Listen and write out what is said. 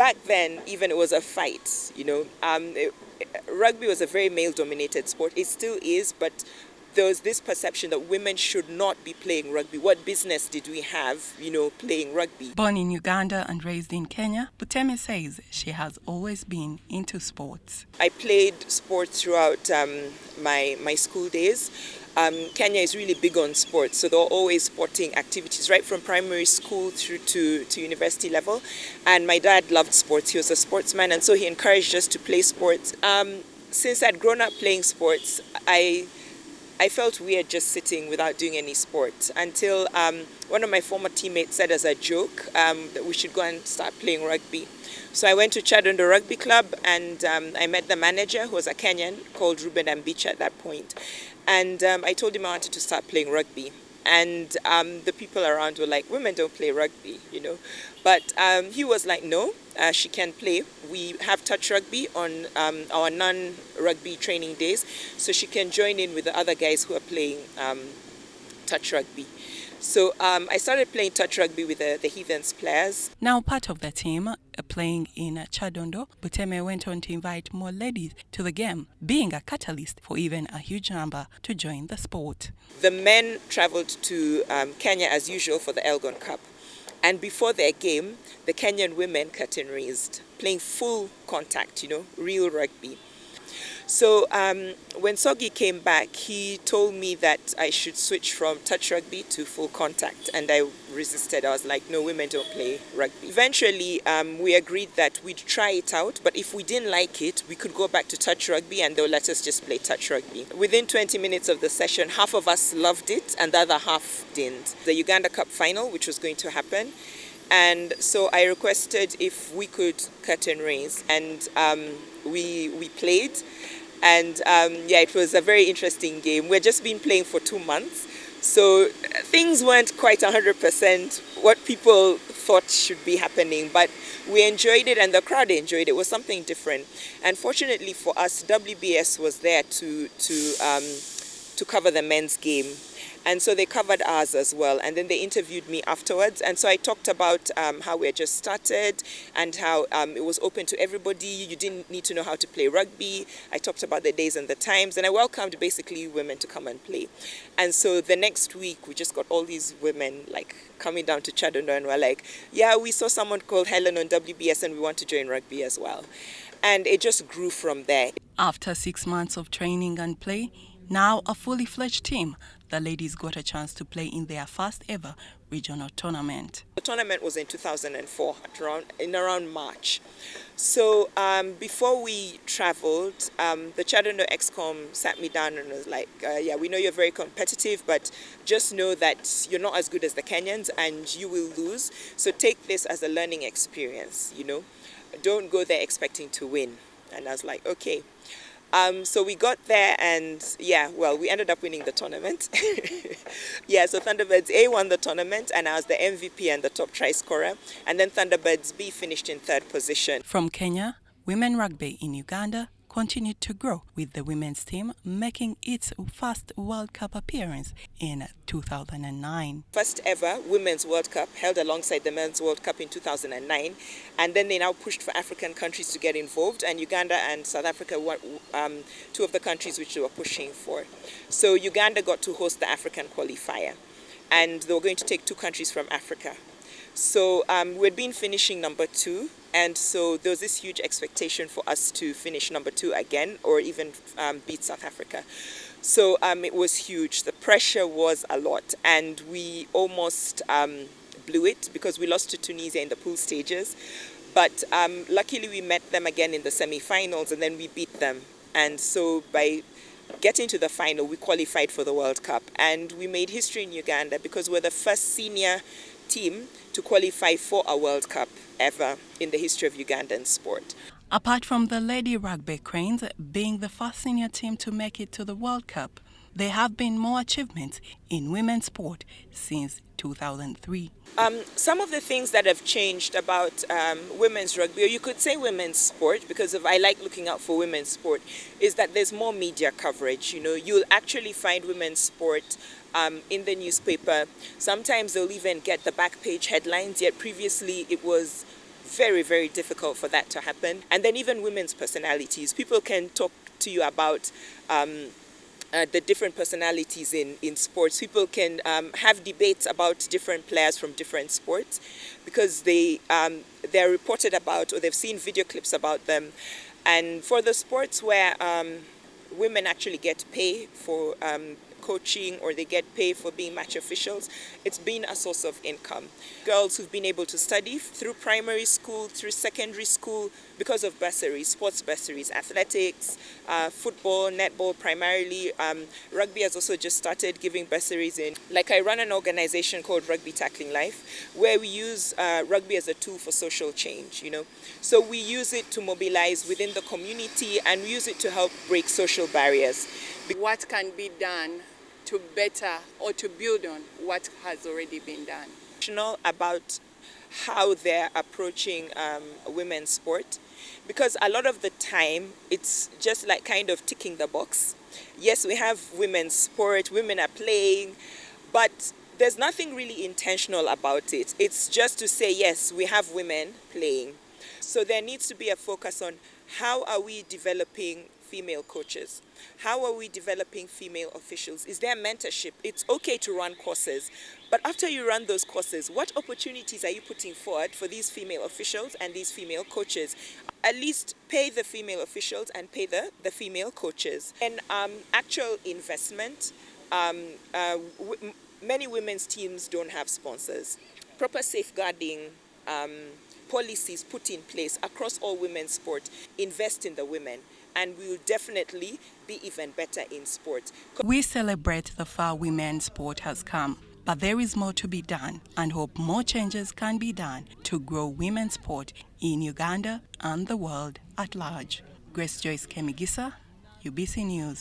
back then, even it was a fight, rugby was a very male-dominated sport. It still is, but there was this perception that women should not be playing rugby. What business did we have, playing rugby? Born in Uganda and raised in Kenya, Buteme says she has always been into sports. I played sports throughout my school days. Kenya is really big on sports, so there are always sporting activities right from primary school through to university level. And my dad loved sports. He was a sportsman, and so he encouraged us to play sports. Since I'd grown up playing sports, I felt weird just sitting without doing any sport until one of my former teammates said as a joke that we should go and start playing rugby. So I went to Chadondo Rugby Club, and I met the manager, who was a Kenyan called Ruben Ambicha at that point. And I told him I wanted to start playing rugby. And the people around were like, women don't play rugby, But he was like, no, she can play. We have touch rugby on our non-rugby training days, so she can join in with the other guys who are playing touch rugby. So I started playing touch rugby with the Heathens players. Now part of the team playing in Chadondo, Buteme went on to invite more ladies to the game, being a catalyst for even a huge number to join the sport. The men traveled to Kenya as usual for the Elgon Cup. And before their game, the Kenyan women curtain raised, playing full contact, real rugby. So when Sogi came back, he told me that I should switch from touch rugby to full contact. And I resisted. I was like, no, women don't play rugby. Eventually, we agreed that we'd try it out. But if we didn't like it, we could go back to touch rugby and they'll let us just play touch rugby. Within 20 minutes of the session, half of us loved it and the other half didn't. The Uganda Cup final, which was going to happen. And so I requested if we could curtain raise. And we played. And it was a very interesting game. We'd just been playing for 2 months. So things weren't quite 100% what people thought should be happening. But we enjoyed it and the crowd enjoyed it. It was something different. And fortunately for us, WBS was there to cover the men's game. And so they covered ours as well. And then they interviewed me afterwards. And so I talked about how we had just started and how it was open to everybody. You didn't need to know how to play rugby. I talked about the days and the times. And I welcomed basically women to come and play. And so the next week, we just got all these women coming down to Chadondo and were like, yeah, we saw someone called Helen on WBS and we want to join rugby as well. And it just grew from there. After 6 months of training and play, now a fully fledged team, the ladies got a chance to play in their first ever regional tournament. The tournament was in 2004, around March. So before we traveled, the Chadondo Excom sat me down and was like, we know you're very competitive, but just know that you're not as good as the Kenyans and you will lose. So take this as a learning experience, Don't go there expecting to win. And I was like, okay. So we got there and we ended up winning the tournament. So Thunderbirds A won the tournament and I was the MVP and the top try scorer. And then Thunderbirds B finished in 3rd position. From Kenya, women rugby in Uganda continued to grow, with the women's team making its first World Cup appearance in 2009. First ever Women's World Cup held alongside the Men's World Cup in 2009. And then they now pushed for African countries to get involved. And Uganda and South Africa were 2 of the countries which they were pushing for. So Uganda got to host the African qualifier. And they were going to take 2 countries from Africa. So we'd been finishing number 2. And so there was this huge expectation for us to finish number 2 again or even beat South Africa. So it was huge. The pressure was a lot. And we almost blew it because we lost to Tunisia in the pool stages. But luckily we met them again in the semi-finals and then we beat them. And so by getting to the final, we qualified for the World Cup. And we made history in Uganda because we're the first senior team to qualify for a World Cup ever in the history of Ugandan sport. Apart from the Lady Rugby Cranes being the first senior team to make it to the World Cup, there have been more achievements in women's sport since 2003. Some of the things that have changed about women's rugby, or you could say women's sport, because I like looking out for women's sport, is that there's more media coverage. You'll actually find women's sport in the newspaper. Sometimes they'll even get the back page headlines, yet previously it was very, very difficult for that to happen. And then even women's personalities. People can talk to you about the different personalities in sports. People can have debates about different players from different sports because they're reported about or they've seen video clips about them. And for the sports where women actually get pay for coaching or they get paid for being match officials, it's been a source of income. Girls who've been able to study through primary school, through secondary school because of bursaries, sports bursaries, athletics, football, netball primarily. Rugby has also just started giving bursaries in. Like I run an organization called Rugby Tackling Life where we use rugby as a tool for social change, you know. So we use it to mobilize within the community and we use it to help break social barriers. What can be done to better or to build on what has already been done? About how they're approaching women's sport, because a lot of the time it's just like kind of ticking the box. Yes, we have women's sport, women are playing, but there's nothing really intentional about it. It's just to say, yes, we have women playing. So there needs to be a focus on how are we developing female coaches? How are we developing female officials? Is there mentorship? It's okay to run courses, but after you run those courses, what opportunities are you putting forward for these female officials and these female coaches? At least pay the female officials and pay the female coaches. And actual investment, many women's teams don't have sponsors. Proper safeguarding policies put in place across all women's sport, invest in the women, and we will definitely be even better in sport. We celebrate the far women's sport has come, but there is more to be done and hope more changes can be done to grow women's sport in Uganda and the world at large. Grace Joyce Kemigisa, UBC News.